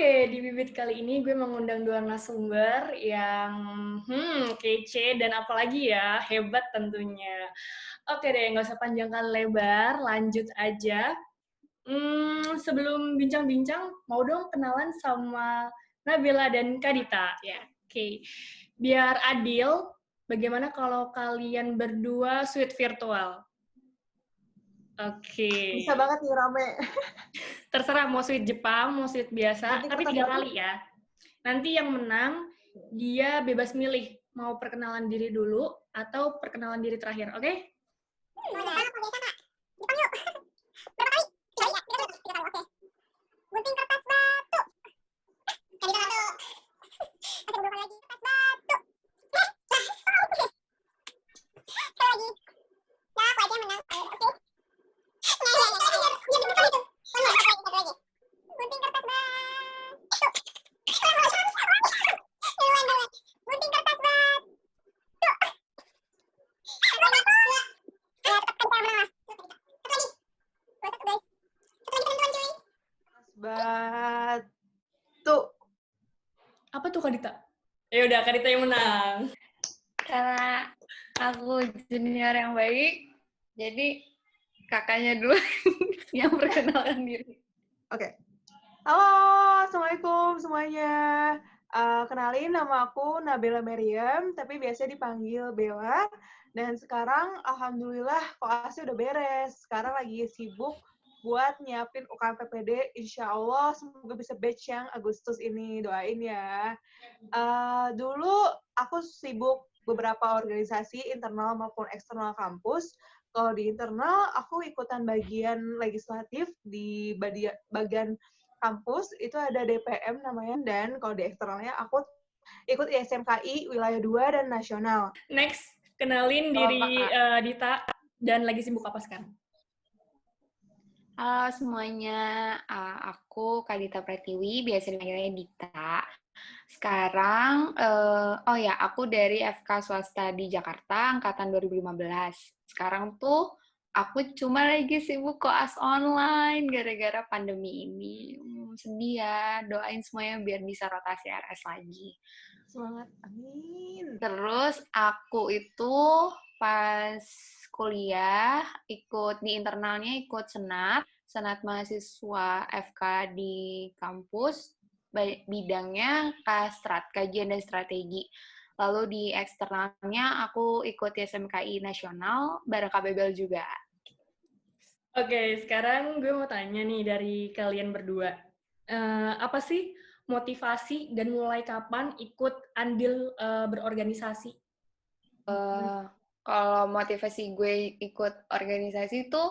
Oke, di Bibit kali ini gue mengundang dua narasumber yang kece dan apalagi ya, hebat tentunya. Oke deh, nggak usah panjangkan lebar, lanjut aja. Sebelum bincang-bincang, mau dong kenalan sama Nabila dan Kadita ya. Oke, biar adil, bagaimana kalau kalian berdua sweet virtual? Oke, Bisa banget nih rame. terserah mau sweet Jepang, mau sweet biasa, Gunting tapi kertas 3 batu. kali ya. Nanti yang menang, dia bebas milih mau perkenalan diri dulu atau perkenalan diri terakhir, oke? Gunting kertas batu. Kali satu. Oke, berapa lagi? Kertas batu. Sekali lagi. Ya, aku aja yang menang. Oke. Biar dibuka itu. Satu lagi. Gunting kertas batu. Duluan. Gunting kertas batu. Ya, tetap kan yang menang. Satu lagi. Satu guys. Satu lagi penentuan cuy. Batu. Apa tuh Kadita? Ya udah, Kadita yang menang. Karena aku junior yang baik, jadi kakaknya dulu yang perkenalkan diri. Oke. Halo, Assalamualaikum semuanya. Kenalin, nama aku Nabila Maryam, tapi biasa dipanggil Bella. Dan sekarang, alhamdulillah, koasnya udah beres. Sekarang lagi sibuk buat nyiapin UKM PPD. Insya Allah, semoga bisa batch yang Agustus ini. Doain ya. Dulu aku sibuk beberapa organisasi internal maupun eksternal kampus. Kalau di internal, aku ikutan bagian legislatif di bagian kampus, itu ada DPM namanya, dan kalau di eksternalnya aku ikut ISMKI wilayah 2 dan nasional. Next, kenalin diri Dita dan lagi sibuk apa sekarang? Halo semuanya, aku Kadita Pratiwi, biasa dipanggilnya Dita. Sekarang, aku dari FK Swasta di Jakarta, angkatan 2015. Sekarang tuh aku cuma lagi sibuk koas online gara-gara pandemi ini. Sedih ya, doain semuanya biar bisa rotasi RS lagi. Semangat, amin. Terus aku itu pas kuliah ikut di internalnya ikut senat mahasiswa FK di kampus, bidangnya Kastrat, kajian dan strategi. Lalu di eksternalnya aku ikut SMKI nasional bareng KBBL juga. Oke, sekarang gue mau tanya nih dari kalian berdua. Apa sih motivasi dan mulai kapan ikut andil berorganisasi? Kalau motivasi gue ikut organisasi itu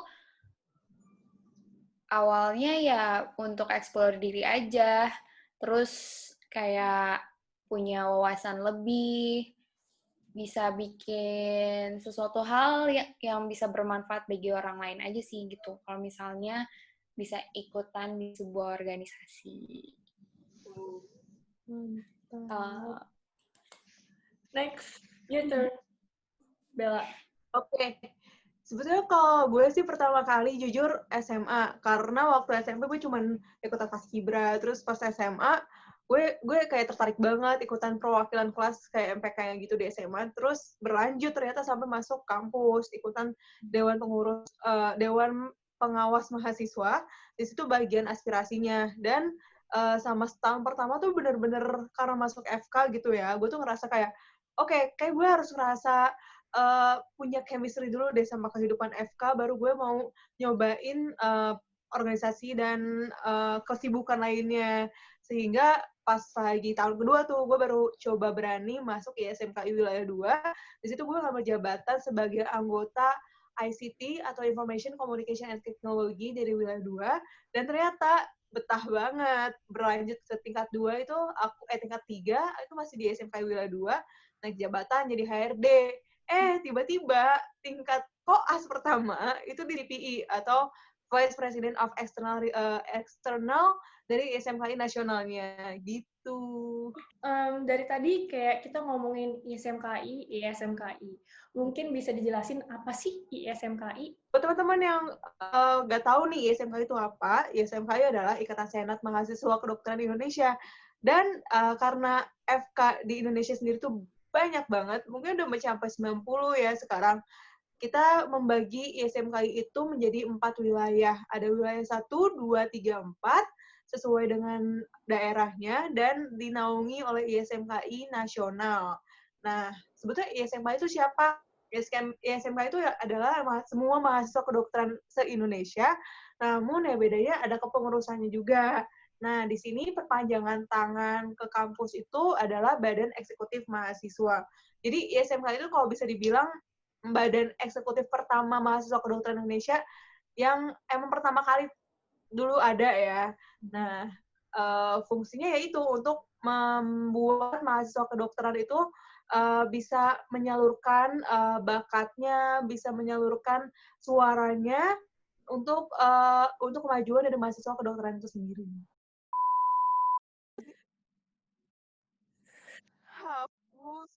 awalnya ya untuk explore diri aja, terus kayak punya wawasan lebih, bisa bikin sesuatu hal yang bisa bermanfaat bagi orang lain aja sih gitu. Kalau misalnya bisa ikutan di sebuah organisasi. Next, your turn, Bella. Oke. Sebetulnya kalau gue sih pertama kali jujur SMA, karena waktu SMP gue cuman ikutan paskibra, terus pas SMA gue kayak tertarik banget ikutan perwakilan kelas kayak MPK yang gitu di SMA, terus berlanjut ternyata sampai masuk kampus, ikutan dewan pengurus, dewan pengawas mahasiswa, di situ bagian aspirasinya, dan sama setahun pertama tuh bener-bener karena masuk FK gitu ya, gue tuh ngerasa kayak, oke, kayak gue harus ngerasa punya chemistry dulu deh sama kehidupan FK, baru gue mau nyobain organisasi dan kesibukan lainnya. Sehingga pas lagi tahun kedua tuh, gue baru coba berani masuk ISMKI wilayah 2. Di situ gue ngambil jabatan sebagai anggota ICT atau Information Communication and Technology dari wilayah 2. Dan ternyata betah banget. Berlanjut ke tingkat 2 itu, tingkat 3 itu masih di SMKI wilayah 2, naik jabatan jadi HRD. Tiba-tiba tingkat koas pertama itu di DPI atau Vice President of External dari ISMKI nasionalnya gitu. Dari tadi kayak kita ngomongin ISMKI. Mungkin bisa dijelasin apa sih ISMKI? Buat teman-teman yang nggak tahu nih ISMKI itu apa, ISMKI adalah Ikatan Senat Mahasiswa Kedokteran Indonesia. Dan karena FK di Indonesia sendiri tuh banyak banget, mungkin udah mencapai 90 ya sekarang. Kita membagi ISMKI itu menjadi 4 wilayah. Ada wilayah 1, 2, 3, 4, sesuai dengan daerahnya, dan dinaungi oleh ISMKI nasional. Nah, sebetulnya ISMKI itu siapa? ISMKI itu adalah semua mahasiswa kedokteran se-Indonesia, namun ya bedanya ada kepengurusannya juga. Nah, di sini perpanjangan tangan ke kampus itu adalah Badan Eksekutif Mahasiswa. Jadi ISMKI itu kalau bisa dibilang badan eksekutif pertama mahasiswa kedokteran Indonesia yang emang pertama kali dulu ada ya. Nah, fungsinya yaitu untuk membuat mahasiswa kedokteran itu bisa menyalurkan bakatnya, bisa menyalurkan suaranya untuk kemajuan dari mahasiswa kedokteran itu sendiri. Hapus.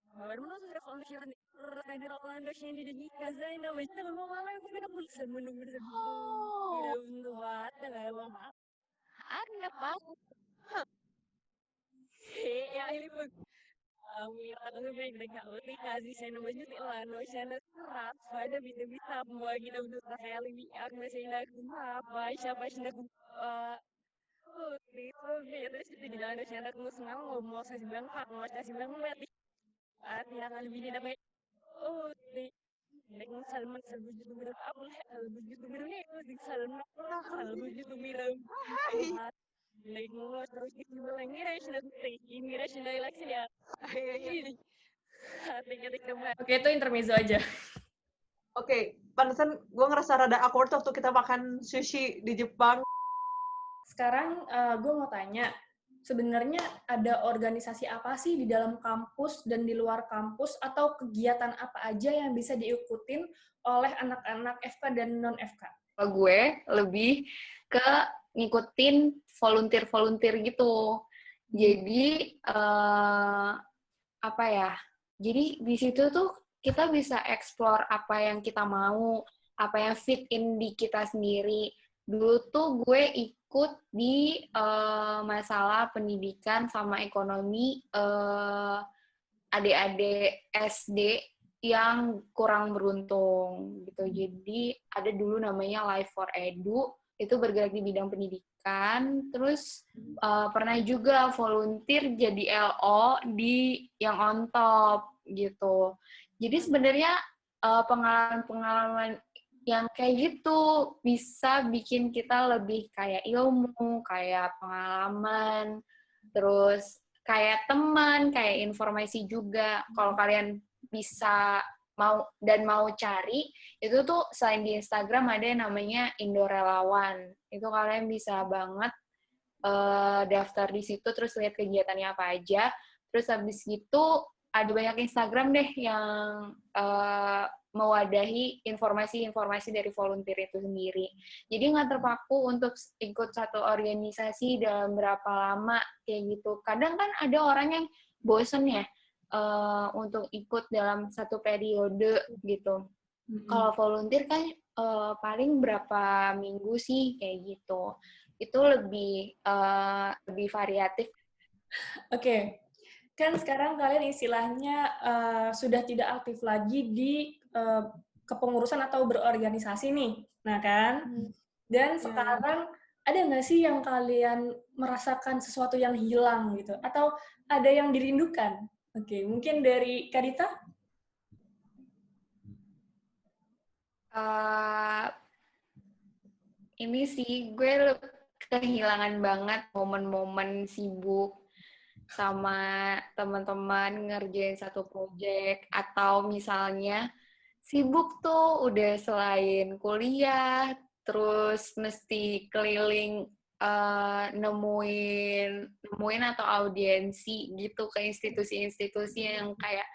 Oke, itu intermezzo aja. Oke, pantesan gue ngerasa rada awkward waktu kita makan sushi di Jepang. Sekarang gue mau tanya, sebenarnya ada organisasi apa sih di dalam kampus dan di luar kampus, atau kegiatan apa aja yang bisa diikutin oleh anak-anak FK dan non-FK? Gue lebih ke ngikutin volunteer gitu. Jadi apa ya? Jadi di situ tuh kita bisa explore apa yang kita mau, apa yang fit in di kita sendiri. Dulu tuh gue ikut di masalah pendidikan sama ekonomi adik-adik SD yang kurang beruntung gitu. Jadi ada dulu namanya Life for Edu, itu bergerak di bidang pendidikan. Terus pernah juga volunteer jadi LO di yang on top gitu. Jadi sebenarnya pengalaman-pengalaman yang kayak gitu bisa bikin kita lebih kayak ilmu, kayak pengalaman, terus kayak teman, kayak informasi juga. Kalau kalian bisa mau cari, itu tuh selain di Instagram ada yang namanya Indo Relawan. Itu kalian bisa banget daftar di situ, terus lihat kegiatannya apa aja. Terus habis itu ada banyak Instagram deh yang mewadahi informasi-informasi dari volunteer itu sendiri. Jadi nggak terpaku untuk ikut satu organisasi dalam berapa lama kayak gitu. Kadang kan ada orang yang bosen ya untuk ikut dalam satu periode gitu. Kalau volunteer kan paling berapa minggu sih kayak gitu. Itu lebih variatif. Oke. Kan sekarang kalian istilahnya sudah tidak aktif lagi di kepengurusan atau berorganisasi nih, nah kan? Dan sekarang ada nggak sih yang kalian merasakan sesuatu yang hilang gitu? Atau ada yang dirindukan? Oke, mungkin dari Kadita? Ini sih, gue kehilangan banget momen-momen sibuk sama teman-teman ngerjain satu project, atau misalnya sibuk tuh udah selain kuliah, terus mesti keliling nemuin atau audiensi gitu ke institusi-institusi yang kayak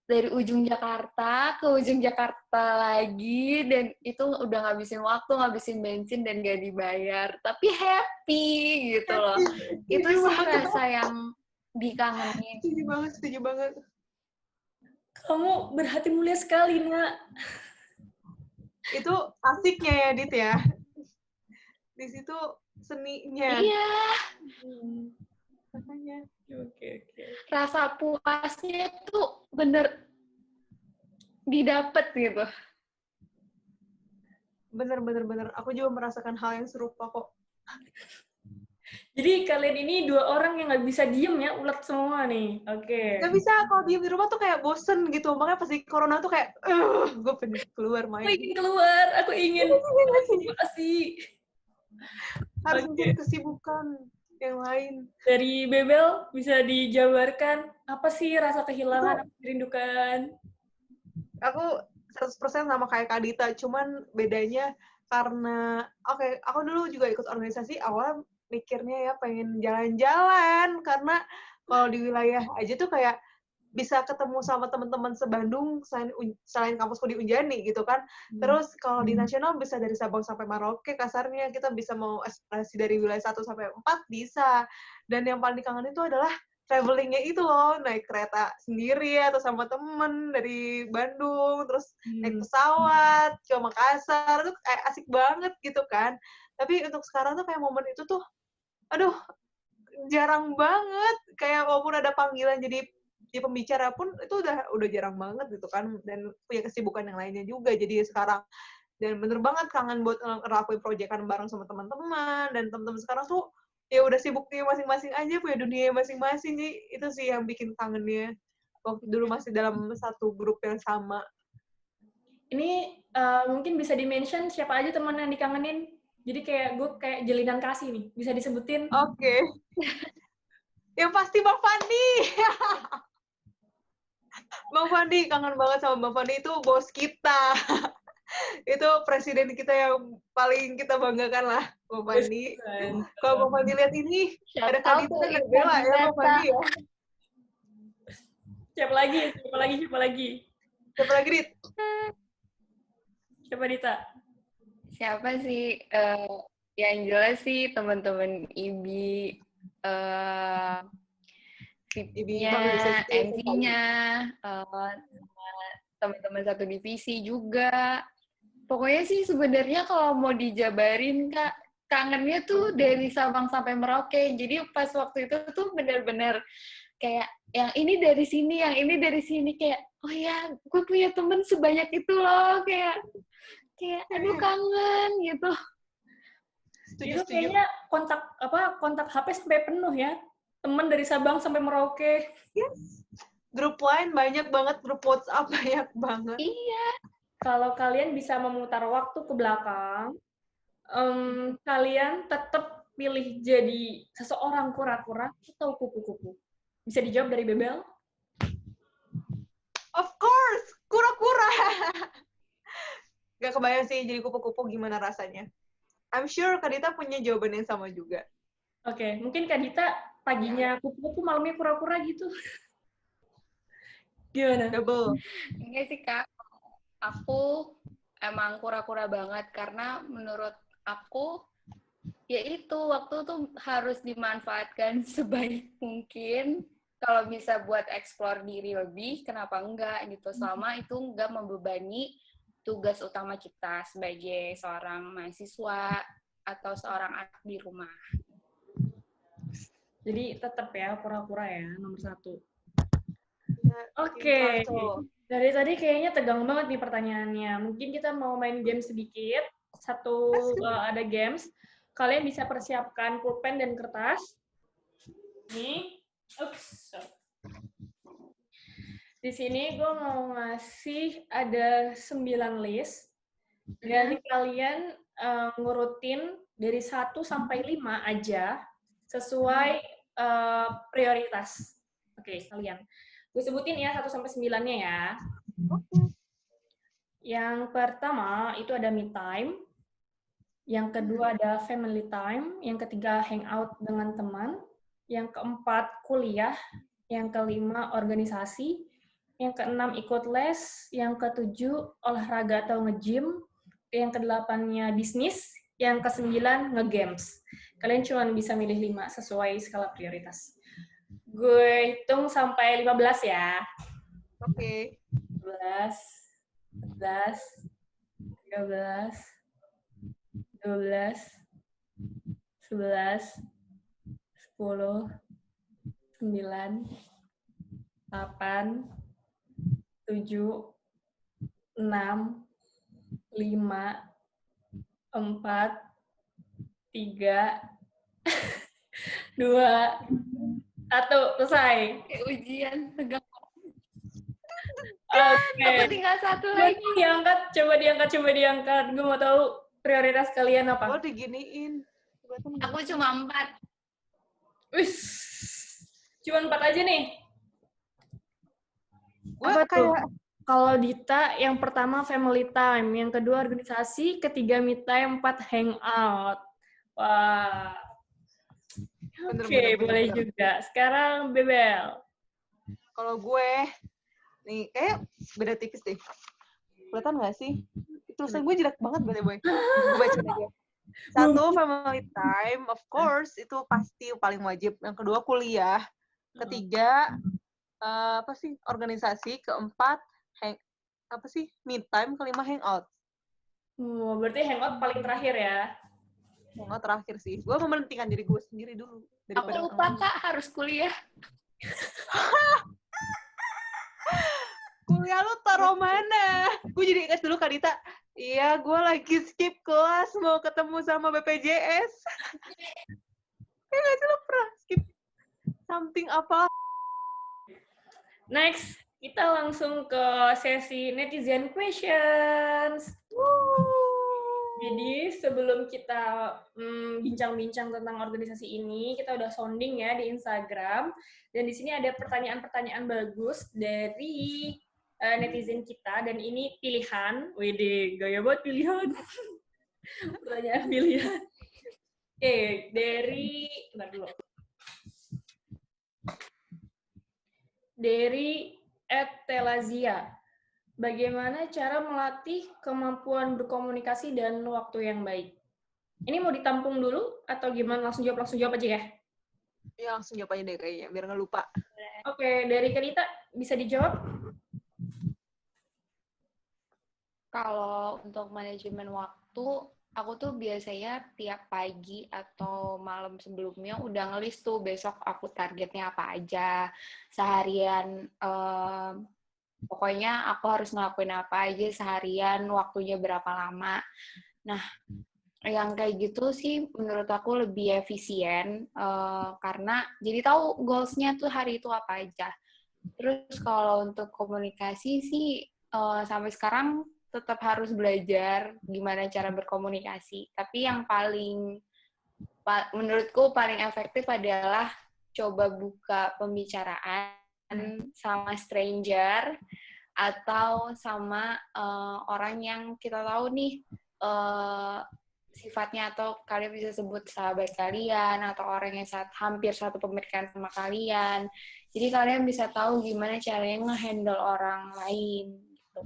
dari ujung Jakarta ke ujung Jakarta lagi, dan itu udah ngabisin waktu, ngabisin bensin, dan gak dibayar. Tapi happy gitu loh. Itu Setuju sih banget. rasa yang dikangenin. Setuju banget. Kamu berhati mulia sekali, Nak. Itu asiknya ya, Dit ya. Di situ seninya. Iya, Makanya. Oke. rasa puasnya tuh bener didapet gitu. Bener. Aku juga merasakan hal yang serupa kok. Jadi kalian ini 2 orang yang nggak bisa diem ya, ulet semua nih. Oke. Gak bisa, kalau diem di rumah tuh kayak bosen gitu. Makanya pas di corona tuh kayak, gue pengen keluar Aku main. ingin keluar, aku ingin aktivasi. Harus Oke. mencari kesibukan yang lain. Dari Bebel, bisa dijabarkan apa sih rasa kehilangan yang dirindukan? Aku 100% sama kayak Kak Dita, cuman bedanya karena, aku dulu juga ikut organisasi, awal mikirnya ya pengen jalan-jalan, karena kalau di wilayah aja tuh kayak bisa ketemu sama teman-teman se-Bandung selain kampusku di Unjani gitu kan. Terus kalau di nasional bisa dari Sabang sampai Merauke kasarnya, kita bisa mau eksplorasi dari wilayah 1 sampai 4 bisa. Dan yang paling dikangenin itu adalah travelingnya itu loh, naik kereta sendiri atau sama temen dari Bandung, terus naik pesawat ke Makassar, itu kayak asik banget gitu kan. Tapi untuk sekarang tuh kayak momen itu tuh, aduh, jarang banget. Kayak walaupun ada panggilan jadi pembicara pun itu udah jarang banget gitu kan, dan punya kesibukan yang lainnya juga jadi sekarang. Dan bener banget kangen buat ngelakuin proyekan bareng sama teman-teman, dan teman-teman sekarang tuh ya udah sibuknya masing-masing aja, punya dunia masing-masing. Jadi itu sih yang bikin kangennya waktu dulu masih dalam satu grup yang sama. Ini mungkin bisa di-mention siapa aja teman yang dikangenin. Jadi kayak gue kayak jalinan kasih nih, bisa disebutin. Oke. Yang pasti Bang Fandi. Bang Fandi, kangen banget sama Bang Fandi, itu bos kita. Itu presiden kita yang paling kita banggakan lah, Bang Fandi. Kalau Bang Fandi lihat ini, ada Kak Dita dan Bella ya, Bang Fandi ya. Siapa lagi? Siapa lagi, Dit? Siapa, Dita? Siapa sih? Yang jelas sih teman-teman IBI, VIP-nya, MC-nya, teman-teman satu divisi juga. Pokoknya sih sebenarnya kalau mau dijabarin, Kak, kangennya tuh dari Sabang sampai Merauke. Jadi pas waktu itu tuh benar-benar kayak yang ini dari sini, yang ini dari sini, kayak oh ya, gue punya temen sebanyak itu loh, kayak aduh kangen gitu. Itu kayaknya kontak HP sampai penuh ya. Temen dari Sabang sampai Merauke. Yes. Grup lain banyak banget, grup WhatsApp banyak banget. Iya. Kalau kalian bisa memutar waktu ke belakang, kalian tetap pilih jadi seseorang kura-kura atau kupu-kupu? Bisa dijawab dari Bebel? Of course, kura-kura. Gak kebayang sih jadi kupu-kupu gimana rasanya. I'm sure Kak Dita punya jawaban yang sama juga. Oke, mungkin Kak Dita paginya kupu-kupu, malamnya kura-kura gitu. Gimana? Double. Enggak sih, Kak. Aku emang kura-kura banget, karena menurut aku, ya itu, waktu tuh harus dimanfaatkan sebaik mungkin. Kalau bisa buat explore diri lebih, kenapa enggak gitu. Selama itu enggak membebani tugas utama kita sebagai seorang mahasiswa atau seorang anak di rumah. Jadi tetap ya kura-kura ya, nomor 1. Oke. Dari tadi kayaknya tegang banget nih pertanyaannya. Mungkin kita mau main game sedikit. Ada games. Kalian bisa persiapkan pulpen dan kertas. Nih. Ups. Di sini gue mau ngasih ada 9 list. Dan kalian ngurutin dari 1 sampai 5 aja sesuai prioritas. Oke, kalian. Gue sebutin ya 1 sampai 9-nya ya. Yang pertama itu ada me time. Yang kedua ada family time. Yang ketiga hangout dengan teman. Yang keempat kuliah. Yang kelima organisasi. yang ke-6 ikut les, yang ke-7 olahraga atau nge-gym, yang ke-8-nya bisnis, yang ke-9 nge-games. Kalian cuma bisa milih 5 sesuai skala prioritas. Gue hitung sampai 15 ya. Oke. 11, 14, 13, 12, 11, 10, 9, 8, 7, 6, 5, 4, 3, 2, 1, selesai. Kayak ujian tegang. Oke. Aku tinggal satu Coba lagi. coba diangkat. Gue mau tahu prioritas kalian Gue apa? diginiin. Aku cuma 4. Wih, cuma 4 aja nih. Gue Apa tuh? kayak Kalau Dita, yang pertama family time, yang kedua organisasi, ketiga me time, 4 hangout. Wah. Bener, Oke, bener. boleh juga. Sekarang Bebel. kalau gue nih kayak beda tipis deh. Kelihatan nggak sih? Tulisan gue jelek banget boy. Gue baca aja. 1, family time, of course itu pasti paling wajib. Yang kedua kuliah. Ketiga apa sih? Organisasi. Keempat me time. Kelima hangout. Berarti hangout paling terakhir ya? Hangout terakhir sih. Gue mementingkan diri gue sendiri dulu. Aku lupa Kak harus kuliah. Kuliah lu taruh mana? Gue jadi ingat dulu Kak Dita. Iya, gue lagi skip kelas mau ketemu sama BPJS. Ya nggak sih, lo pernah skip something apa? Next, kita langsung ke sesi netizen questions. Jadi sebelum kita bincang-bincang tentang organisasi ini, kita udah sounding ya di Instagram. Dan di sini ada pertanyaan-pertanyaan bagus dari netizen kita. Dan ini pilihan. Wede, gaya banget pilihan. Pertanyaan pilihan. Oke, dari... Bentar dulu. Dari @telazia. Bagaimana cara melatih kemampuan berkomunikasi dan waktu yang baik? Ini mau ditampung dulu atau gimana? Langsung jawab aja ya? Ya langsung jawab aja deh kayaknya, biar nggak lupa. Oke, dari Kanita bisa dijawab? Kalau untuk manajemen waktu, aku tuh biasanya tiap pagi atau malam sebelumnya udah ngelis tuh besok aku targetnya apa aja, seharian pokoknya aku harus ngelakuin apa aja seharian, waktunya berapa lama. Nah, yang kayak gitu sih menurut aku lebih efisien karena jadi tahu goals-nya tuh hari itu apa aja. Terus kalau untuk komunikasi sih sampai sekarang tetap harus belajar gimana cara berkomunikasi. Tapi yang menurutku paling efektif adalah coba buka pembicaraan sama stranger atau sama orang yang kita tahu nih sifatnya, atau kalian bisa sebut sahabat kalian atau orang yang hampir satu pemikiran sama kalian. Jadi kalian bisa tahu gimana caranya nge-handle orang lain gitu.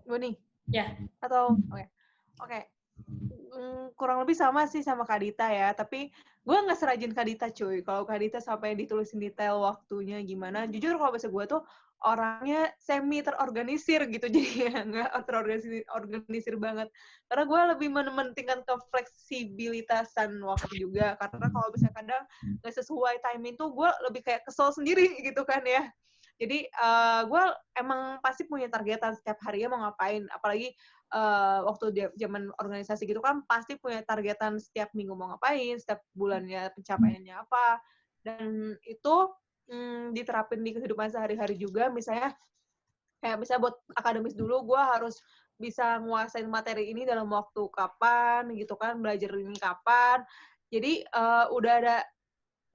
Gue nih? Ya. Atau Oke. Kurang lebih sama sih sama Kak Dita ya, tapi gue nggak serajin Kak Dita cuy. Kalau Kak Dita sampai ditulisin detail waktunya gimana, jujur kalau bahasa gue tuh orangnya semi terorganisir gitu, jadi nggak terorganisir banget. Karena gue lebih mementingkan kefleksibilitasan waktu juga, karena kalau misalnya kadang nggak sesuai timing tuh gue lebih kayak kesel sendiri gitu kan ya. Jadi gue emang pasti punya targetan setiap harinya mau ngapain, apalagi waktu zaman organisasi gitu kan pasti punya targetan setiap minggu mau ngapain, setiap bulannya pencapaiannya apa, dan itu diterapin di kehidupan sehari-hari juga. Misalnya kayak misalnya buat akademis dulu gue harus bisa nguasain materi ini dalam waktu kapan gitu kan, belajar ini kapan. Jadi udah ada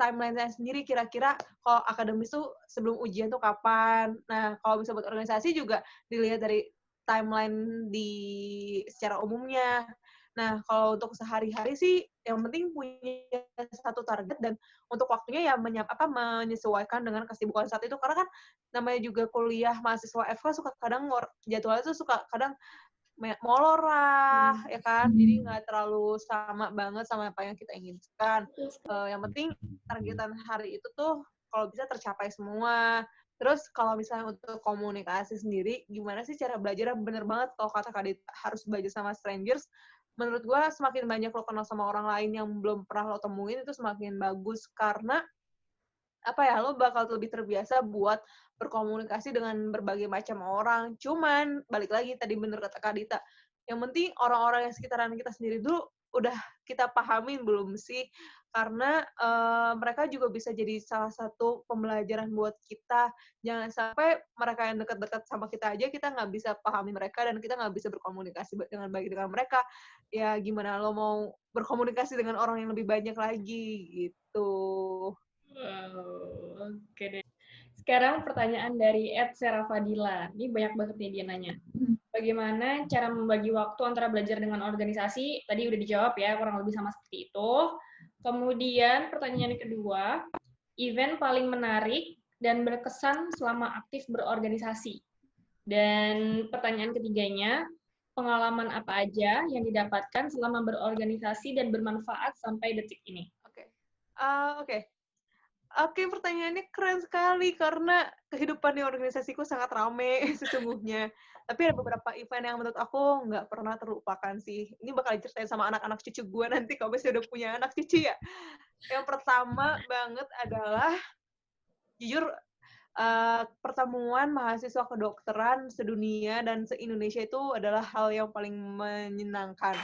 timeline-nya sendiri, kira-kira kalau akademis tuh sebelum ujian tuh kapan. Nah, kalau bisa buat organisasi juga dilihat dari timeline secara umumnya. Nah, kalau untuk sehari-hari sih yang penting punya satu target dan untuk waktunya ya menyesuaikan dengan kesibukan saat itu. Karena kan namanya juga kuliah mahasiswa FK suka kadang jadwalnya tuh suka kadang molor lah, ya kan? Jadi nggak terlalu sama banget sama apa yang kita inginkan. Yang penting targetan hari itu tuh kalau bisa tercapai semua. Terus kalau misalnya untuk komunikasi sendiri, gimana sih cara belajarnya? Bener banget kalau kata Kak Dita, harus belajar sama strangers. Menurut gue semakin banyak lo kenal sama orang lain yang belum pernah lo temuin, itu semakin bagus. Karena lo bakal lebih terbiasa buat berkomunikasi dengan berbagai macam orang. Cuman, balik lagi tadi bener kata Kak Dita, yang penting orang-orang yang sekitaran kita sendiri dulu udah kita pahamin belum sih? Karena mereka juga bisa jadi salah satu pembelajaran buat kita. Jangan sampai mereka yang dekat-dekat sama kita aja, kita nggak bisa pahami mereka dan kita nggak bisa berkomunikasi dengan baik dengan mereka. Ya gimana lo mau berkomunikasi dengan orang yang lebih banyak lagi, gitu. Wow, oke deh. Sekarang pertanyaan dari @serafadila. Ini banyak banget nih dia nanya. Bagaimana cara membagi waktu antara belajar dengan organisasi? Tadi udah dijawab ya, kurang lebih sama seperti itu. Kemudian pertanyaan kedua, event paling menarik dan berkesan selama aktif berorganisasi. Dan pertanyaan ketiganya, pengalaman apa aja yang didapatkan selama berorganisasi dan bermanfaat sampai detik ini? Oke, pertanyaannya keren sekali karena kehidupan di organisasiku sangat rame sesungguhnya. Tapi ada beberapa event yang menurut aku nggak pernah terlupakan sih. Ini bakal diceritain sama anak-anak cucu gue nanti kalau misalnya udah punya anak cucu ya. Yang pertama banget adalah, jujur, pertemuan mahasiswa kedokteran sedunia dan se-Indonesia itu adalah hal yang paling menyenangkan.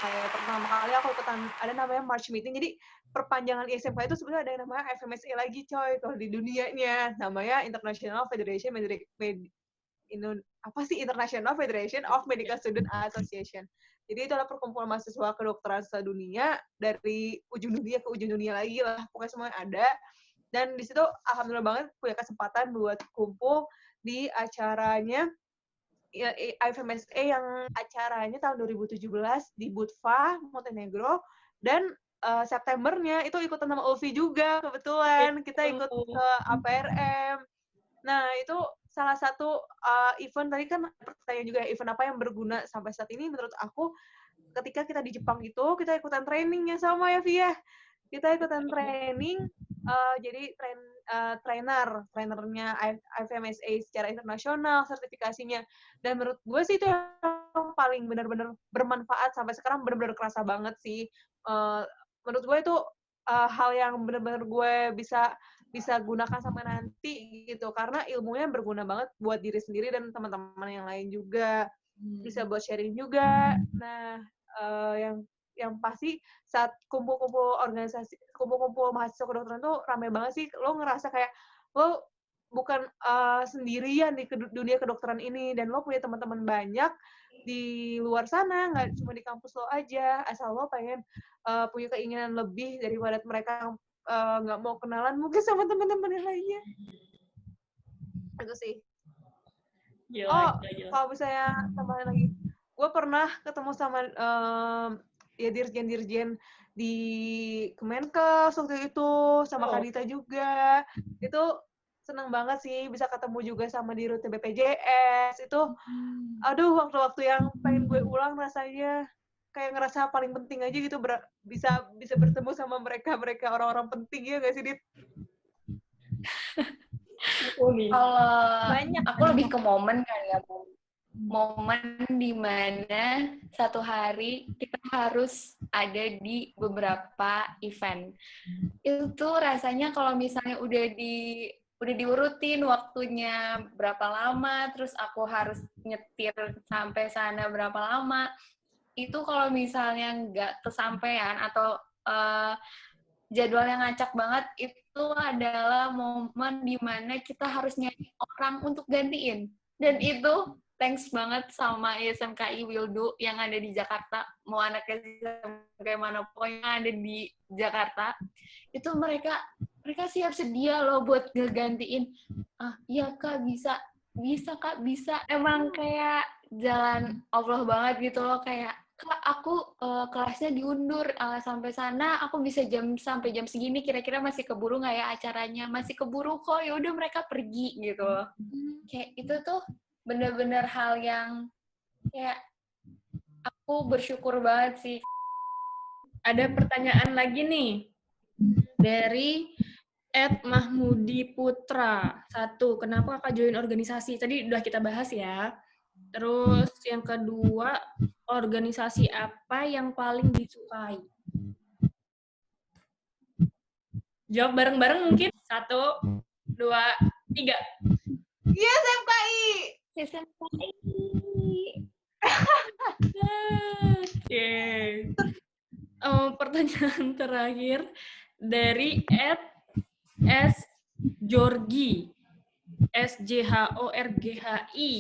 Kayak pertama kali aku ikutan, ada namanya March Meeting, jadi perpanjangan ISMK itu sebenarnya ada yang namanya FMSA lagi coy, kalau di dunianya namanya International Federation International Federation of Medical Student Association. Jadi itu adalah perkumpulan mahasiswa kedokteran sedunia, dari ujung dunia ke ujung dunia lagi lah, pokoknya semuanya ada. Dan di situ alhamdulillah banget punya kesempatan buat kumpul di acaranya ya, IFMSA yang acaranya tahun 2017 di Budva, Montenegro, dan Septembernya itu ikutan sama Ulfi juga, kebetulan kita ikut ke APRM. Nah, itu salah satu event, tadi kan pertanyaan juga, event apa yang berguna sampai saat ini. Menurut aku, ketika kita di Jepang itu, kita ikutan training yang sama ya, Via. Kita ikutan training, jadi trainernya IFMSA secara internasional, sertifikasinya. Dan menurut gue sih itu yang paling benar-benar bermanfaat sampai sekarang, benar-benar kerasa banget sih. Menurut gue itu hal yang benar-benar gue bisa gunakan sampai nanti gitu, karena ilmunya berguna banget buat diri sendiri dan teman-teman yang lain juga. Bisa buat sharing juga. Nah, yang pasti saat kumpul-kumpul mahasiswa kedokteran tuh rame banget sih. Lo ngerasa kayak lo bukan sendirian di dunia kedokteran ini, dan lo punya teman-teman banyak di luar sana, nggak cuma di kampus lo aja. Asal lo pengen punya keinginan lebih daripada mereka yang nggak mau kenalan mungkin sama teman-teman yang lainnya. Itu sih. Gila. Kalau misalnya tambahan lagi, gue pernah ketemu sama ya dirjen-dirjen di Kemenkes waktu itu, sama Kak Dita juga. Itu seneng banget sih bisa ketemu juga sama Dirut BPJS. Itu aduh, waktu-waktu yang pengen gue ulang rasanya, kayak ngerasa paling penting aja gitu, bisa bertemu sama mereka orang-orang penting, ya nggak sih, Dit? Kalau aku lebih ke momen kan ya, momen di mana satu hari kita harus ada di beberapa event. Itu rasanya kalau misalnya udah diurutin waktunya berapa lama, terus aku harus nyetir sampai sana berapa lama, itu kalau misalnya nggak kesampaian atau jadwalnya ngacak banget, itu adalah momen dimana kita harus nyari orang untuk gantiin. Dan itu thanks banget sama ISMKI Wildu yang ada di Jakarta, mau anaknya kayak mana pokoknya ada di Jakarta, itu mereka siap sedia loh buat ngegantiin. Iya Kak, bisa Kak, bisa. Emang kayak jalan Allah banget gitu loh, kayak Kak, aku kelasnya diundur, sampai sana aku bisa sampai jam segini, kira-kira masih keburu nggak ya acaranya? Masih keburu kok, ya udah mereka pergi gitu loh. Kayak itu tuh bener-bener hal yang kayak aku bersyukur banget sih. Ada pertanyaan lagi nih dari @Mahmudi Putra. 1, kenapa Kakak join organisasi? Tadi udah kita bahas ya. Terus yang kedua, organisasi apa yang paling disukai? Jawab bareng-bareng mungkin. 1, 2, 3. Yes, FKI! SMKI. Oke. Pertanyaan terakhir dari @S Jorgi. SJHORGHI.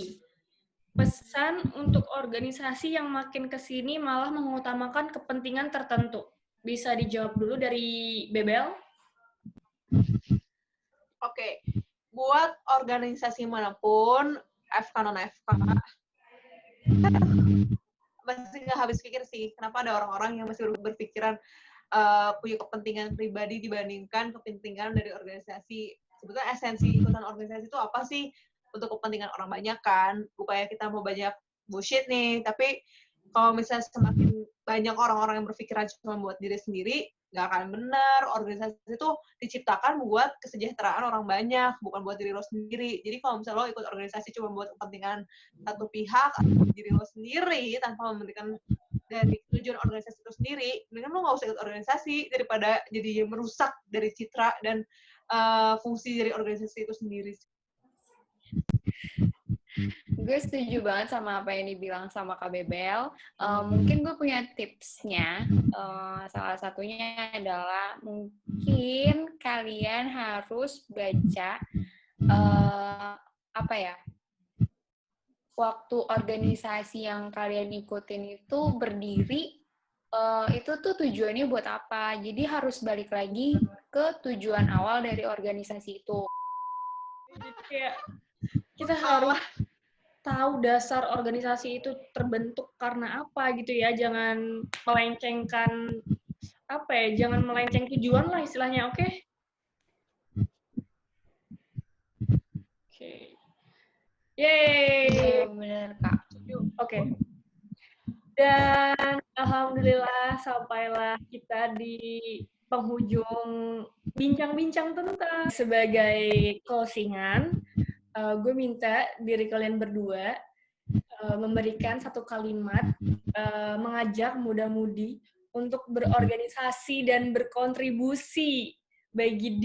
Pesan untuk organisasi yang makin kesini malah mengutamakan kepentingan tertentu. Bisa dijawab dulu dari Bebel? Oke. Buat organisasi manapun, FK non-FK, masih nggak habis pikir sih, kenapa ada orang-orang yang masih berpikiran punya kepentingan pribadi dibandingkan kepentingan dari organisasi. Sebetulnya esensi ikutan organisasi itu apa sih? Untuk kepentingan orang banyak kan, bukannya kita mau banyak bullshit nih, tapi kalau misalnya semakin banyak orang-orang yang berpikiran cuma buat diri sendiri, nggak akan benar. Organisasi itu diciptakan buat kesejahteraan orang banyak, bukan buat diri lo sendiri. Jadi kalau misalnya lo ikut organisasi cuma buat kepentingan satu pihak atau diri lo sendiri tanpa memberikan dari tujuan organisasi itu sendiri, mendingan lo nggak usah ikut organisasi daripada jadi merusak dari citra dan fungsi dari organisasi itu sendiri. Gue setuju banget sama apa yang dibilang sama Kak Bebel. Mungkin gue punya tipsnya. Salah satunya adalah mungkin kalian harus baca apa ya? Waktu organisasi yang kalian ikutin itu berdiri, itu tuh tujuannya buat apa? Jadi harus balik lagi ke tujuan awal dari organisasi itu. Kayak kita harus tahu dasar organisasi itu terbentuk karena apa gitu ya, jangan melencengkan apa ya, jangan melenceng tujuan lah istilahnya, oke? Oke. Yeay. Bener, Kak. Oke. Dan alhamdulillah sampailah kita di penghujung bincang-bincang tentang. Sebagai closingan, gue minta diri kalian berdua memberikan satu kalimat mengajak muda-mudi untuk berorganisasi dan berkontribusi bagi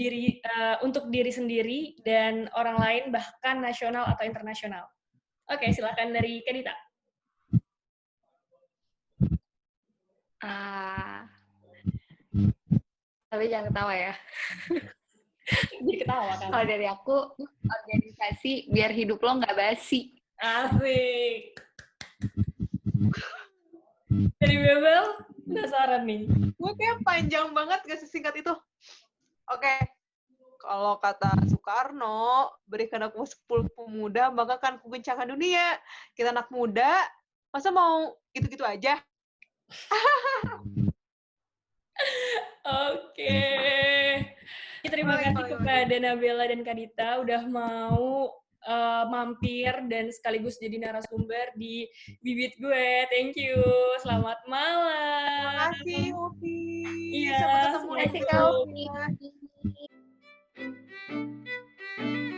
untuk diri sendiri dan orang lain, bahkan nasional atau internasional. Oke, silakan dari Kadita. Tapi jangan ketawa ya. Jadi ketawa kan? Kalau dari aku, organisasi biar hidup lo nggak basi. Asik. Dari Bebel, penasaran nih. Gue kayak panjang banget gak sesingkat itu. Oke. Kalau kata Soekarno, berikan aku 10 pemuda, maka akan kuguncangkan dunia. Kita anak muda, masa mau gitu-gitu aja? Oke. Terima kasih kepada Nabila dan Kadita udah mau mampir dan sekaligus jadi narasumber di Bibit Gue. Thank you. Selamat malam. Terima kasih, Upi. Iya, Sampai ketemu Terima kasih, lagi. Kak Upi.